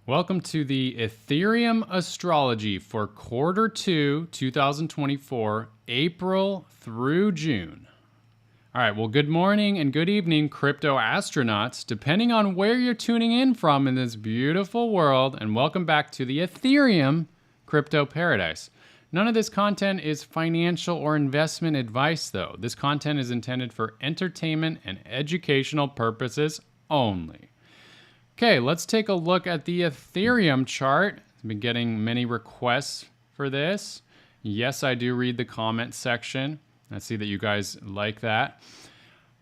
Welcome to the Ethereum Astrology for quarter 2, 2024, April through June. All right, well, good morning and good evening, crypto astronauts, depending on where you're tuning in from in this beautiful world, and welcome back to the Ethereum Crypto Paradise. None of this content is financial or investment advice, though. This content is intended for entertainment and educational purposes only. Okay, let's take a look at the Ethereum chart. I've been getting many requests for this. Yes, I do read the comment section. I see that you guys like that.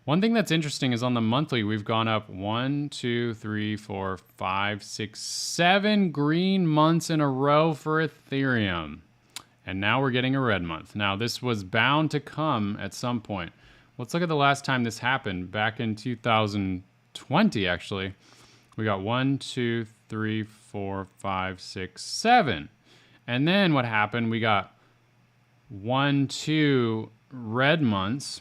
One thing that's interesting is on the monthly, we've gone up 1, 2, 3, 4, 5, 6, 7 green months in a row for Ethereum. And now we're getting a red month. Now, this was bound to come at some point. Let's look at the last time this happened, back in 2020, actually. We got 1, 2, 3, 4, 5, 6, 7. And then what happened? We got 1, 2 red months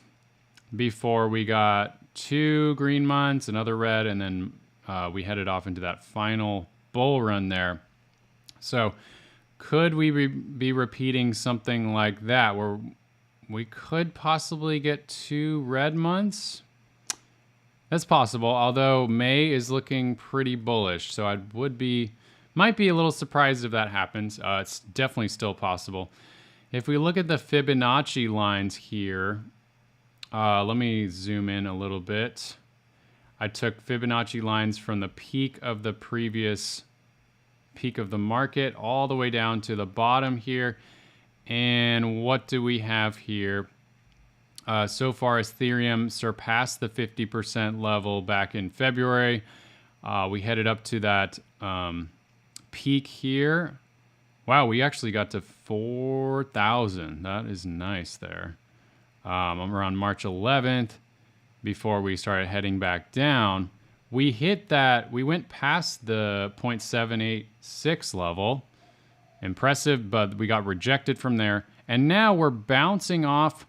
before we got 2 green months, another red, and then we headed off into that final bull run there. So could we be repeating something like that where we could possibly get 2 red months? That's possible, although May is looking pretty bullish, so I might be a little surprised if that happens. It's definitely still possible. If we look at the Fibonacci lines here, let me zoom in a little bit. I took Fibonacci lines from the peak of the previous peak of the market all the way down to the bottom here. And what do we have here? So far, Ethereum surpassed the 50% level back in February. We headed up to that peak here. Wow, we actually got to 4,000. That is nice there. Around March 11th, before we started heading back down. We hit that, we went past the 0.786 level. Impressive, but we got rejected from there. And now we're bouncing off.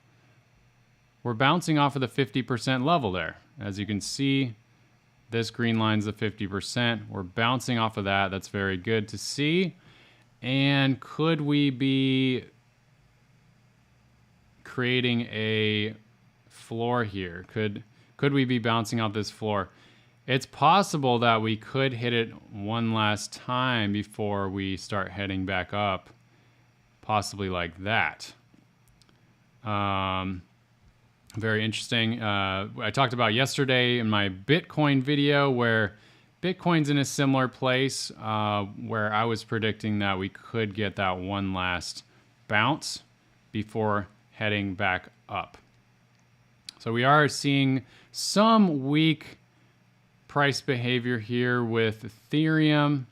We're bouncing off of the 50% level there. As you can see, this green line's the 50%. We're bouncing off of that. That's very good to see. And could we be creating a floor here? Could we be bouncing off this floor? It's possible that we could hit it one last time before we start heading back up. Possibly like that. Very interesting. I talked about yesterday in my Bitcoin video where Bitcoin's in a similar place where I was predicting that we could get that one last bounce before heading back up. So we are seeing some weak price behavior here with Ethereum.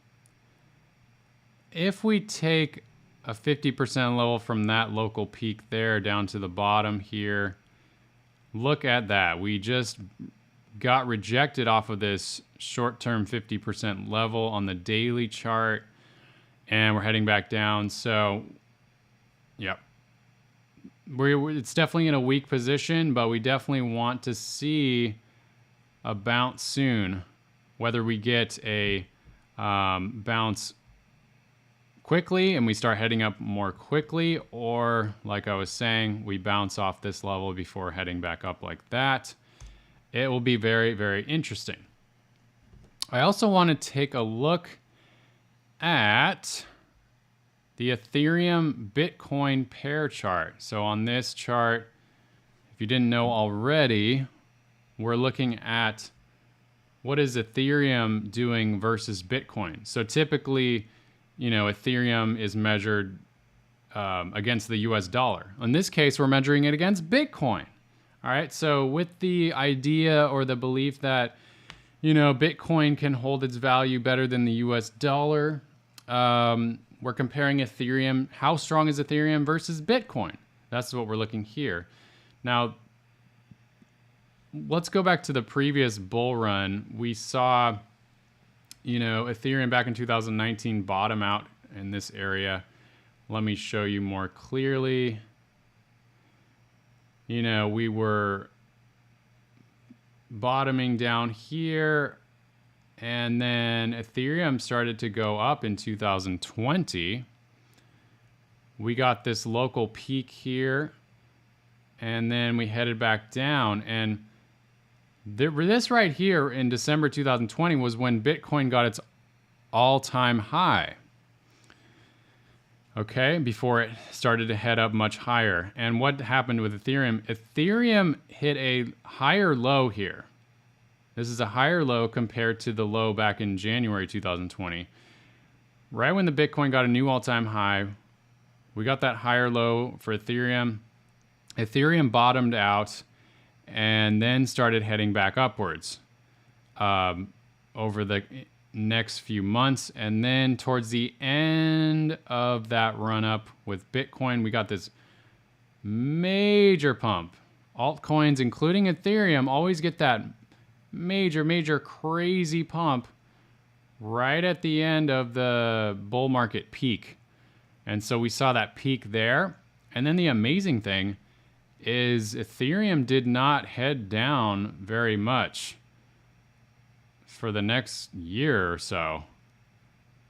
If we take a 50% level from that local peak there down to the bottom here, look at that. We just got rejected off of this short-term 50% level on the daily chart, and we're heading back down. So, yep. It's definitely in a weak position, but we definitely want to see a bounce soon. Whether we get a bounce quickly and we start heading up more quickly, or like I was saying, we bounce off this level before heading back up like that. It will be very, very interesting. I also want to take a look at the Ethereum Bitcoin pair chart. So on this chart, if you didn't know already, we're looking at what is Ethereum doing versus Bitcoin. So typically, you know, Ethereum is measured against the US dollar. In this case, we're measuring it against Bitcoin. All right, so with the idea or the belief that, you know, Bitcoin can hold its value better than the US dollar, we're comparing Ethereum. How strong is Ethereum versus Bitcoin? That's what we're looking here. Now, let's go back to the previous bull run. We saw, you know, Ethereum back in 2019 bottom out in this area. Let me show you more clearly. You know, we were bottoming down here And then Ethereum started to go up in 2020. We got this local peak here, and then we headed back down. And this right here in December 2020 was when Bitcoin got its all-time high. Okay, before it started to head up much higher. And what happened with Ethereum? Ethereum hit a higher low here. This is a higher low compared to the low back in January 2020. Right when the Bitcoin got a new all-time high, we got that higher low for Ethereum. Ethereum bottomed out and then started heading back upwards over the next few months. And then towards the end of that run up with Bitcoin, we got this major pump. Altcoins, including Ethereum, always get that major crazy pump right at the end of the bull market peak. And so we saw that peak there. And then the amazing thing is Ethereum did not head down very much for the next year or so.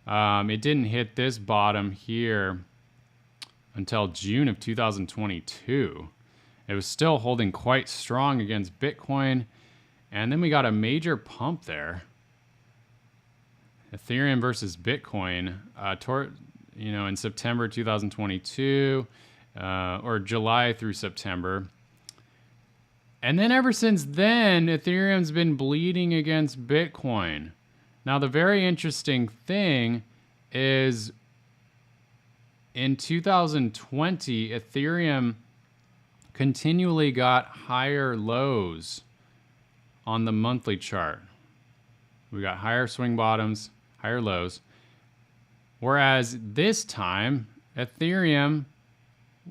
It didn't hit this bottom here until June of 2022. It was still holding quite strong against Bitcoin. And then we got a major pump there. Ethereum versus Bitcoin in September 2022 or July through September. And then ever since then, Ethereum's been bleeding against Bitcoin. Now, the very interesting thing is in 2020, Ethereum continually got higher lows on the monthly chart. We got higher swing bottoms, higher lows. Whereas this time, Ethereum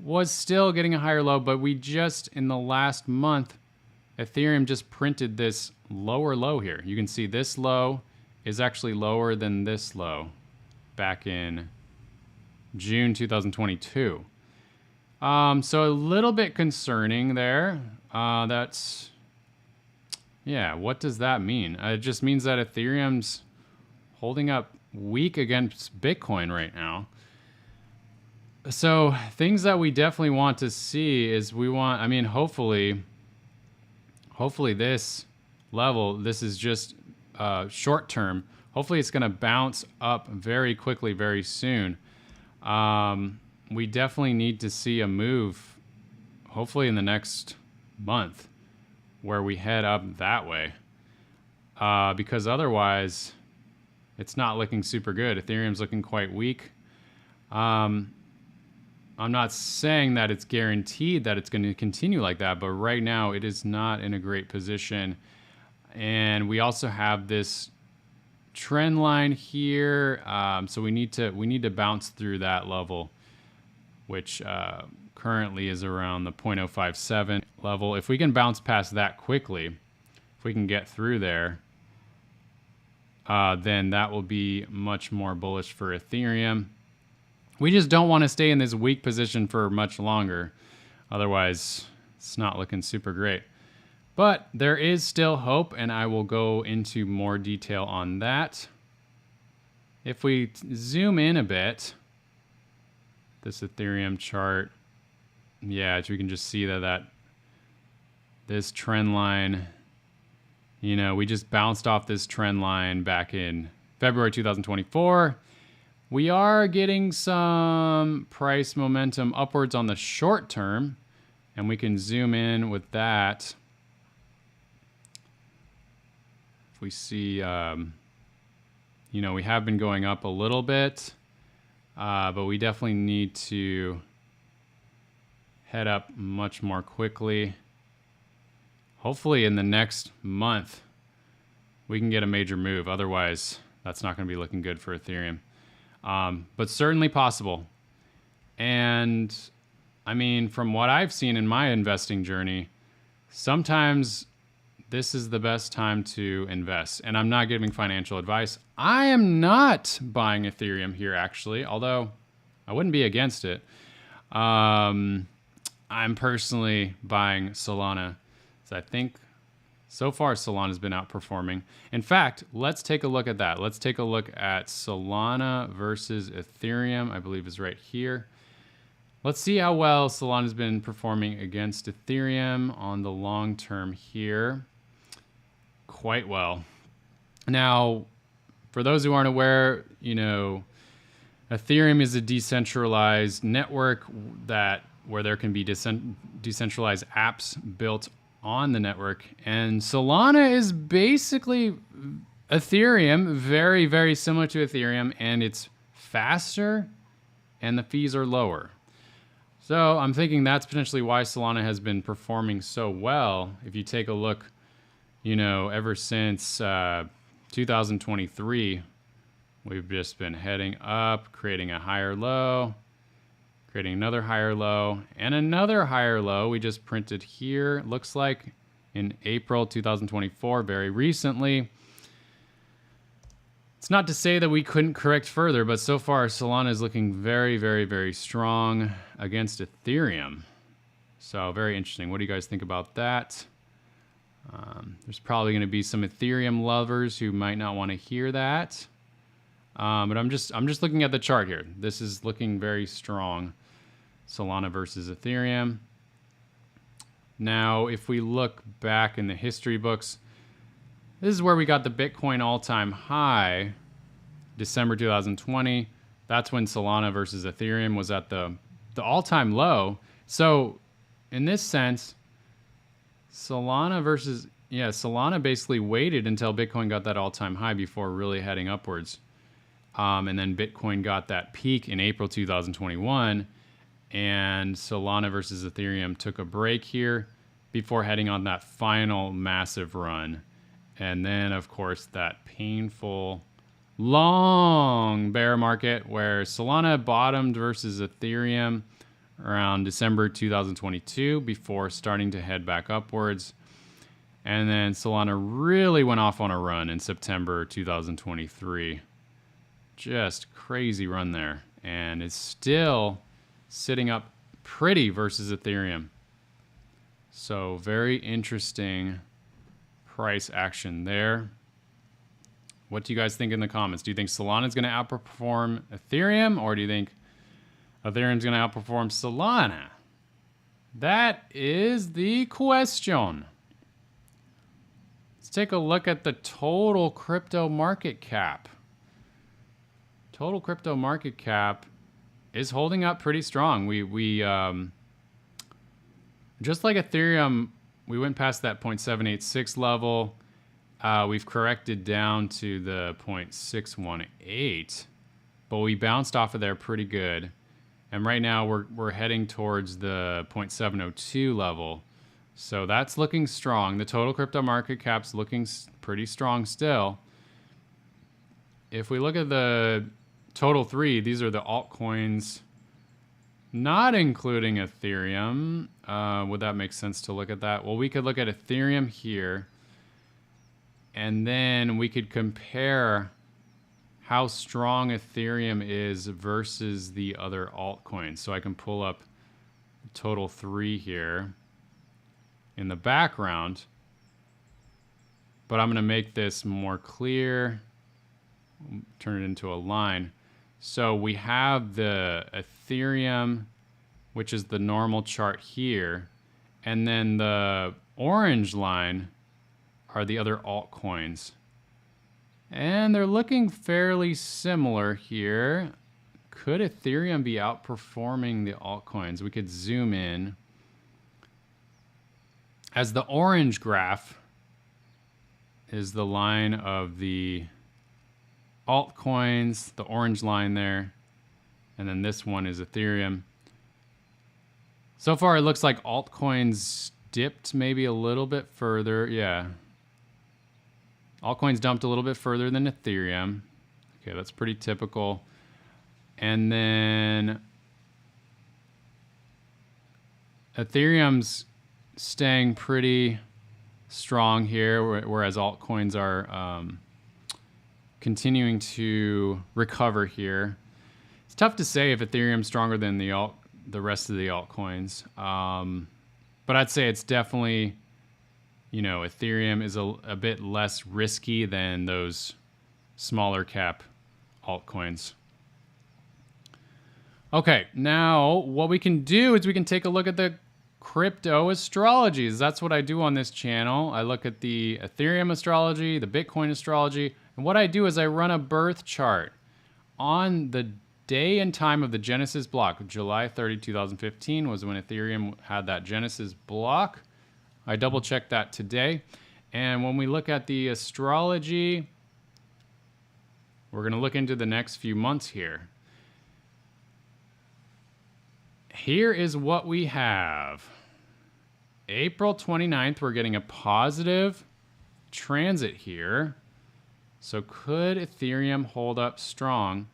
was still getting a higher low, but we just, in the last month, Ethereum just printed this lower low here. You can see this low is actually lower than this low back in June 2022. So a little bit concerning there. What does that mean? It just means that Ethereum's holding up weak against Bitcoin right now. So things that we definitely want to see is hopefully this level, this is just short term. Hopefully it's going to bounce up very quickly, very soon. We definitely need to see a move, hopefully in the next month, where we head up that way. Because otherwise, it's not looking super good. Ethereum's looking quite weak. I'm not saying that it's guaranteed that it's going to continue like that, but right now it is not in a great position. And we also have this trend line here, so we need to bounce through that level, which currently is around the 0.057 level. If we can bounce past that quickly, if we can get through there, then that will be much more bullish for Ethereum. We just don't want to stay in this weak position for much longer. Otherwise, it's not looking super great. But there is still hope, and I will go into more detail on that. If we zoom in a bit, this Ethereum chart, as we can just see that this trend line, we just bounced off this trend line back in February 2024. We are getting some price momentum upwards on the short term, and we can zoom in with that. If we see, we have been going up a little bit, but we definitely need to head up much more quickly. Hopefully in the next month, we can get a major move. Otherwise, that's not going to be looking good for Ethereum. But certainly possible. And from what I've seen in my investing journey, sometimes this is the best time to invest. And I'm not giving financial advice. I am not buying Ethereum here, actually, although I wouldn't be against it. I'm personally buying Solana. So I think So far, Solana's been outperforming. In fact, let's take a look at that. Let's take a look at Solana versus Ethereum, I believe is right here. Let's see how well Solana's been performing against Ethereum on the long term here. Quite well. Now, for those who aren't aware, Ethereum is a decentralized network where there can be decentralized apps built on the network. And Solana is basically Ethereum, very, very similar to Ethereum, and it's faster and the fees are lower. So I'm thinking that's potentially why Solana has been performing so well. If you take a look, ever since 2023, we've just been heading up, creating a higher low, creating another higher low, and another higher low we just printed here. Looks like in April 2024, very recently. It's not to say that we couldn't correct further, but so far Solana is looking very, very, very strong against Ethereum. So very interesting. What do you guys think about that? There's probably going to be some Ethereum lovers who might not want to hear that. But I'm just looking at the chart here. This is looking very strong. Solana versus Ethereum. Now, if we look back in the history books, this is where we got the Bitcoin all-time high, December 2020. That's when Solana versus Ethereum was at the all-time low. So, in this sense, Solana basically waited until Bitcoin got that all-time high before really heading upwards. And then Bitcoin got that peak in April 2021, and Solana versus Ethereum took a break here before heading on that final massive run. And then, of course, that painful, long bear market where Solana bottomed versus Ethereum around December 2022 before starting to head back upwards. And then Solana really went off on a run in September 2023. Just crazy run there. And it's still sitting up pretty versus Ethereum. So very interesting price action there. What do you guys think in the comments? Do you think Solana is going to outperform Ethereum, or do you think Ethereum's going to outperform Solana? That is the question. Let's take a look at the total crypto market cap. Total crypto market cap is holding up pretty strong. We just like Ethereum, we went past that 0.786 level. We've corrected down to the 0.618, but we bounced off of there pretty good. And right now we're heading towards the 0.702 level. So that's looking strong. The total crypto market cap's looking pretty strong still. If we look at the total three, these are the altcoins, not including Ethereum. Would that make sense to look at that? Well, we could look at Ethereum here, and then we could compare how strong Ethereum is versus the other altcoins. So I can pull up total three here in the background, but I'm going to make this more clear, turn it into a line. So we have the Ethereum, which is the normal chart here, and then the orange line are the other altcoins. And they're looking fairly similar here. Could Ethereum be outperforming the altcoins? We could zoom in. As the orange graph is the line of the altcoins, the orange line there, and then this one is Ethereum. So far, it looks like altcoins dipped maybe a little bit further. Yeah. Altcoins dumped a little bit further than Ethereum. Okay, that's pretty typical. And then Ethereum's staying pretty strong here, whereas altcoins are continuing to recover here. It's tough to say if Ethereum's stronger than the rest of the altcoins, but I'd say it's definitely, you know, Ethereum is a bit less risky than those smaller cap altcoins. Okay, now what we can do is we can take a look at the crypto astrologies. That's what I do on this channel. I look at the Ethereum astrology, the Bitcoin astrology, and what I do is I run a birth chart on the day and time of the Genesis block. July 30, 2015 was when Ethereum had that Genesis block. I double checked that today. And when we look at the astrology, we're going to look into the next few months here. Here is what we have. April 29th, we're getting a positive transit here. So could Ethereum hold up strong?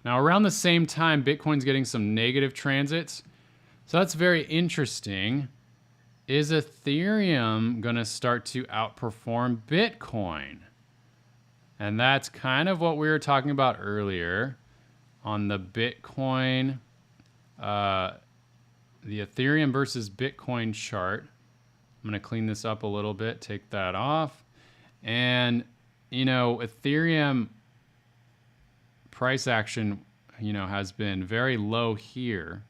Now, around the same time, Bitcoin's getting some negative transits. So that's very interesting. Is Ethereum going to start to outperform Bitcoin? And that's kind of what we were talking about earlier on the Bitcoin, the Ethereum versus Bitcoin chart. I'm going to clean this up a little bit, take that off. And, you know, Ethereum price action, you know, has been very low here.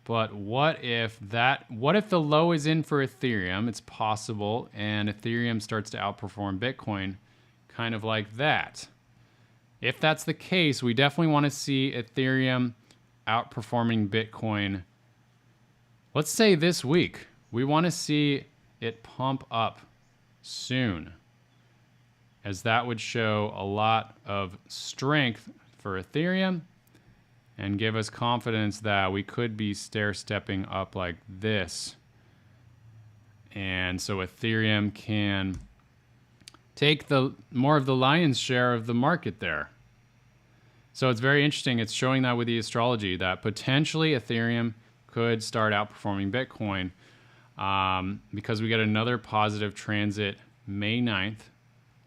But what if the low is in for Ethereum? It's possible, and Ethereum starts to outperform Bitcoin, kind of like that. If that's the case, we definitely want to see Ethereum outperforming Bitcoin. Let's say this week. We want to see it pump up soon, as that would show a lot of strength for Ethereum and give us confidence that we could be stair-stepping up like this. And so Ethereum can take the more of the lion's share of the market there. So it's very interesting. It's showing that with the astrology that potentially Ethereum could start outperforming Bitcoin because we got another positive transit May 9th.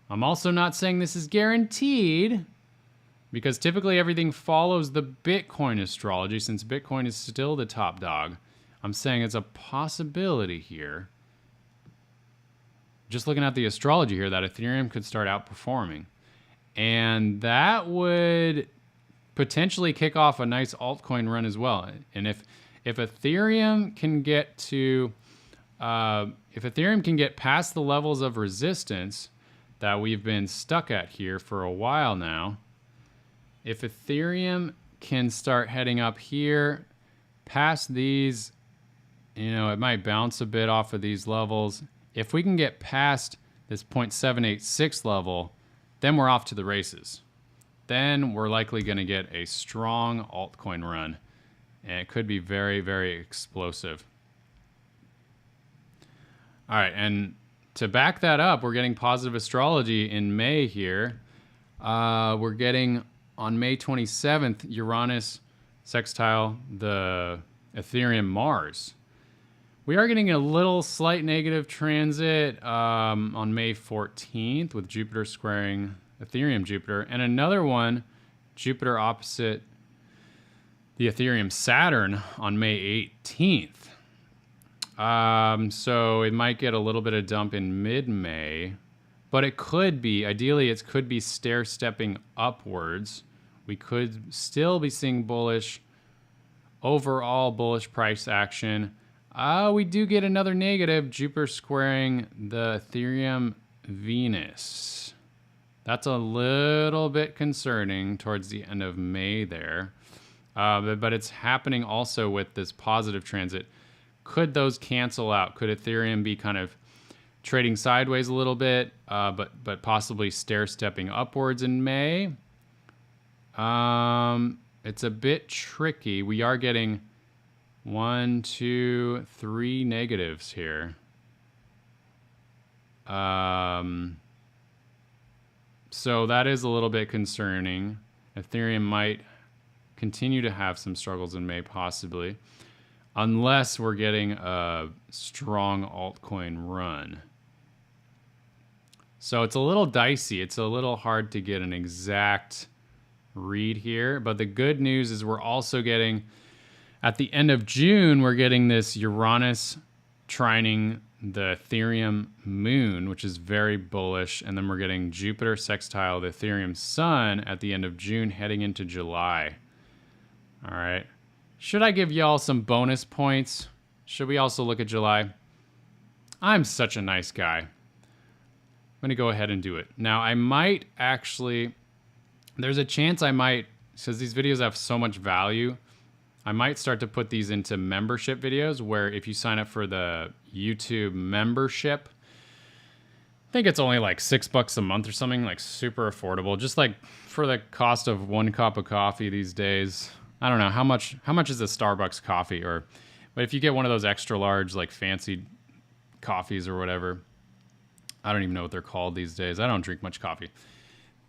I'm also not saying this is guaranteed because typically everything follows the Bitcoin astrology since Bitcoin is still the top dog. I'm saying it's a possibility here. Just looking at the astrology here that Ethereum could start outperforming. And that would potentially kick off a nice altcoin run as well. And if Ethereum can get to, if Ethereum can get past the levels of resistance that we've been stuck at here for a while now, if Ethereum can start heading up here past these, you know, it might bounce a bit off of these levels. If we can get past this 0.786 level, then we're off to the races. Then we're likely going to get a strong altcoin run. And it could be very, very explosive. All right, and to back that up, we're getting positive astrology in May here. We're getting on May 27th, Uranus sextile the Ethereum Mars. We are getting a little slight negative transit on May 14th with Jupiter squaring Ethereum Jupiter, and another one, Jupiter opposite the Ethereum Saturn on May 18th. So it might get a little bit of dump in mid-May, but it could be, ideally it could be stair-stepping upwards. We could still be seeing bullish, overall bullish price action. We do get another negative, Jupiter squaring the Ethereum Venus. That's a little bit concerning towards the end of May there. But it's happening also with this positive transit. Could those cancel out? Could Ethereum be kind of trading sideways a little bit, but possibly stair-stepping upwards in May? It's a bit tricky. We are getting 1, 2, 3 negatives here. So that is a little bit concerning. Ethereum might continue to have some struggles in May, possibly, unless we're getting a strong altcoin run. So it's a little dicey. It's a little hard to get an exact read here. But the good news is we're also getting, at the end of June, we're getting this Uranus trining the Ethereum moon, which is very bullish. And then we're getting Jupiter sextile the Ethereum sun at the end of June heading into July. All right. Should I give y'all some bonus points? Should we also look at July? I'm such a nice guy. I'm going to go ahead and do it. Now, I might actually, there's a chance I might, because these videos have so much value, I might start to put these into membership videos where if you sign up for the YouTube membership, I think it's only like $6 a month or something, like super affordable. Just like for the cost of 1 cup of coffee these days. I don't know how much is a Starbucks coffee, but if you get one of those extra large, like fancy coffees or whatever, I don't even know what they're called these days. I don't drink much coffee.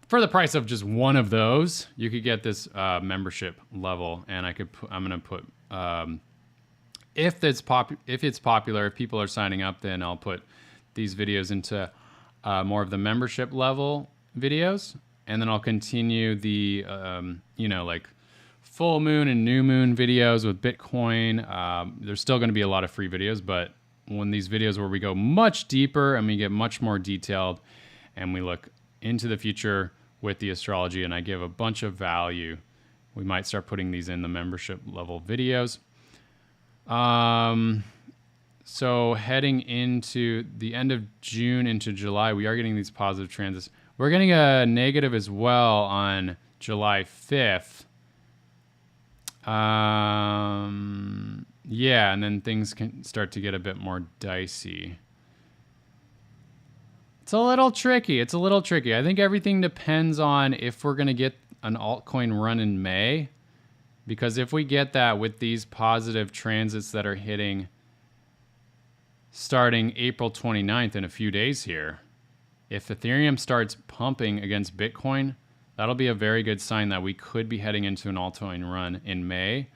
For the price of just one of those, you could get this membership level, and I'm gonna put if it's popular, if people are signing up, then I'll put these videos into more of the membership level videos, and then I'll continue the like full moon and new moon videos with Bitcoin. There's still going to be a lot of free videos, but when these videos where we go much deeper and we get much more detailed, and we look into the future with the astrology, and I give a bunch of value, we might start putting these in the membership level videos. So heading into the end of June into July, we are getting these positive transits. We're getting a negative as well on July 5th. Yeah, and then things can start to get a bit more dicey. It's a little tricky. I think everything depends on if we're going to get an altcoin run in May. Because if we get that with these positive transits that are hitting starting April 29th in a few days here, if Ethereum starts pumping against Bitcoin, that'll be a very good sign that we could be heading into an altcoin run in May,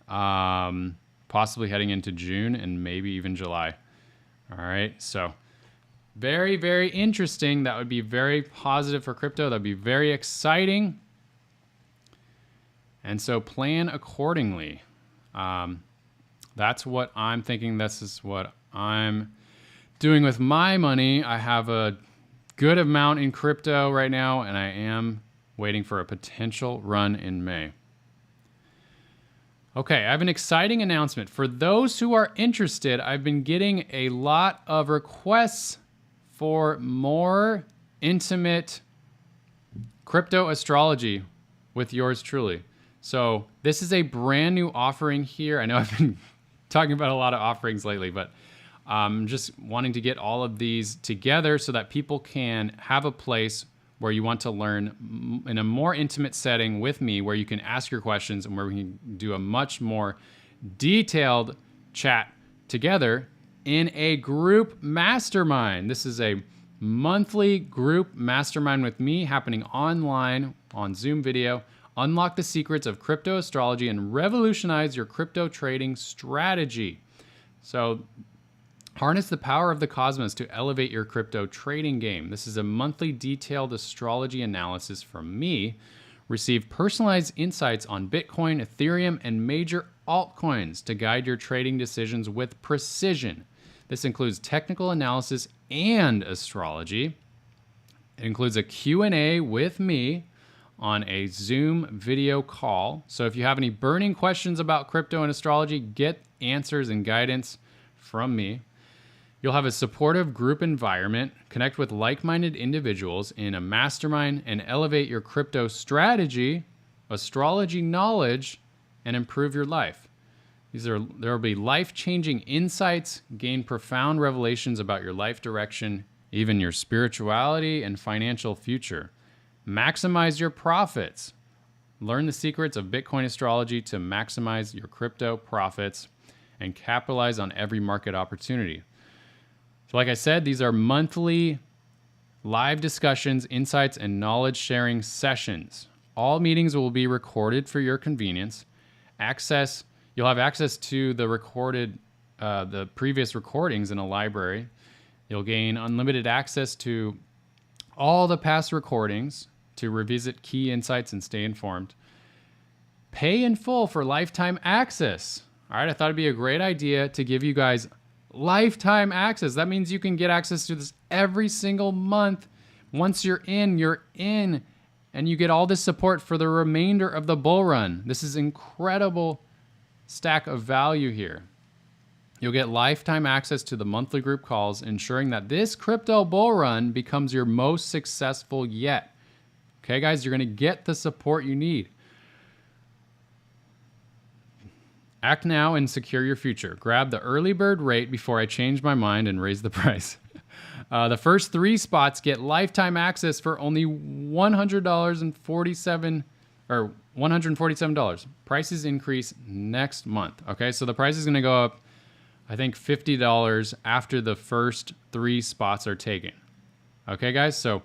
possibly heading into June and maybe even July. All right, so very, very interesting. That would be very positive for crypto. That'd be very exciting. And so plan accordingly. That's what I'm thinking. This is what I'm doing with my money. I have a good amount in crypto right now, and I am waiting for a potential run in May. Okay, I have an exciting announcement. For those who are interested, I've been getting a lot of requests for more intimate crypto astrology with yours truly. So this is a brand new offering here. I know I've been talking about a lot of offerings lately, but I'm just wanting to get all of these together so that people can have a place where you want to learn in a more intimate setting with me, where you can ask your questions and where we can do a much more detailed chat together in a group mastermind. This is a monthly group mastermind with me happening online on Zoom video. Unlock the secrets of crypto astrology and revolutionize your crypto trading strategy. So harness the power of the cosmos to elevate your crypto trading game. This is a monthly detailed astrology analysis from me. Receive personalized insights on Bitcoin, Ethereum, and major altcoins to guide your trading decisions with precision. This includes technical analysis and astrology. It includes a Q&A with me on a Zoom video call. So if you have any burning questions about crypto and astrology, get answers and guidance from me. You'll have a supportive group environment, connect with like-minded individuals in a mastermind, and elevate your crypto strategy, astrology knowledge, and improve your life. There will be life-changing insights, gain profound revelations about your life direction, even your spirituality and financial future. Maximize your profits. Learn the secrets of Bitcoin astrology to maximize your crypto profits and capitalize on every market opportunity. So like I said, these are monthly live discussions, insights, and knowledge sharing sessions. All meetings will be recorded for your convenience. You'll have access to the previous recordings in a library. You'll gain unlimited access to all the past recordings to revisit key insights and stay informed. Pay in full for lifetime access. All right, I thought it'd be a great idea to give you guys lifetime access. That means you can get access to this every single month. Once you're in, and you get all this support for the remainder of the bull run. This is incredible stack of value here. You'll get lifetime access to the monthly group calls, ensuring that this crypto bull run becomes your most successful yet. Okay, guys, you're going to get the support you need. Act now and secure your future. Grab the early bird rate before I change my mind and raise the price. The first 3 spots get lifetime access for only $147. Prices increase next month. Okay, so the price is going to go up, I think, $50 after the first 3 spots are taken. Okay, guys, so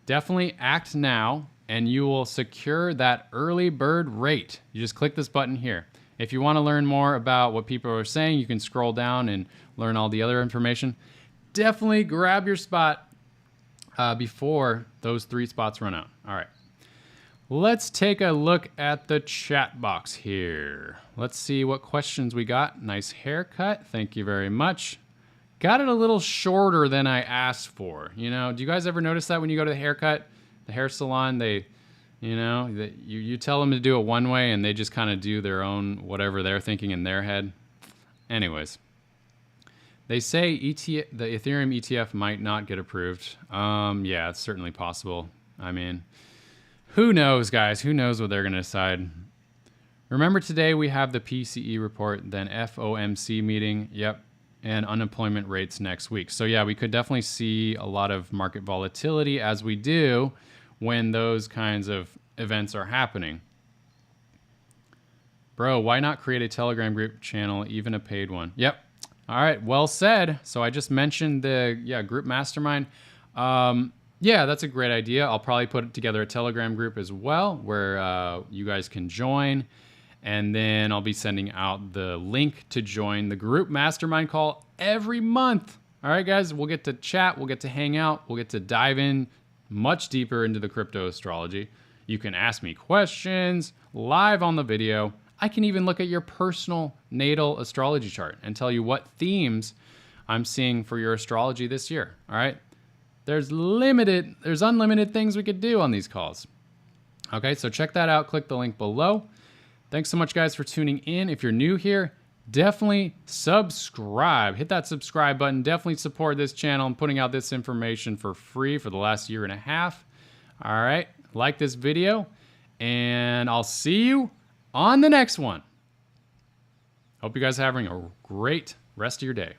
definitely act now and you will secure that early bird rate. You just click this button here. If you want to learn more about what people are saying, you can scroll down and learn all the other information. Definitely grab your spot before those 3 spots run out. All right. Let's take a look at the chat box here. Let's see what questions we got. Nice haircut. Thank you very much. Got it a little shorter than I asked for. You know, do you guys ever notice that when you go to the haircut, the hair salon, you tell them to do it one way and they just kind of do their own, whatever they're thinking in their head. Anyways, they say the Ethereum ETF might not get approved. Yeah, it's certainly possible. I mean, who knows, guys? Who knows what they're going to decide? Remember, today we have the PCE report, then FOMC meeting. Yep. And unemployment rates next week. So yeah, we could definitely see a lot of market volatility as we do when those kinds of events are happening. Bro, why not create a Telegram group channel, even a paid one? Yep. All right, well said. So I just mentioned the group Mastermind. Yeah, that's a great idea. I'll probably put together a Telegram group as well where you guys can join. And then I'll be sending out the link to join the group Mastermind call every month. All right, guys, we'll get to chat. We'll get to hang out. We'll get to dive in much deeper into the crypto astrology. You can ask me questions live on the video. I can even look at your personal natal astrology chart and tell you what themes I'm seeing for your astrology this year. All right. There's unlimited things we could do on these calls. Okay, so check that out. Click the link below. Thanks so much, guys, for tuning in. If you're new here, definitely subscribe. Hit that subscribe button. Definitely support this channel. I'm putting out this information for free for the last 1.5 years. All right, like this video, and I'll see you on the next one. Hope you guys are having a great rest of your day.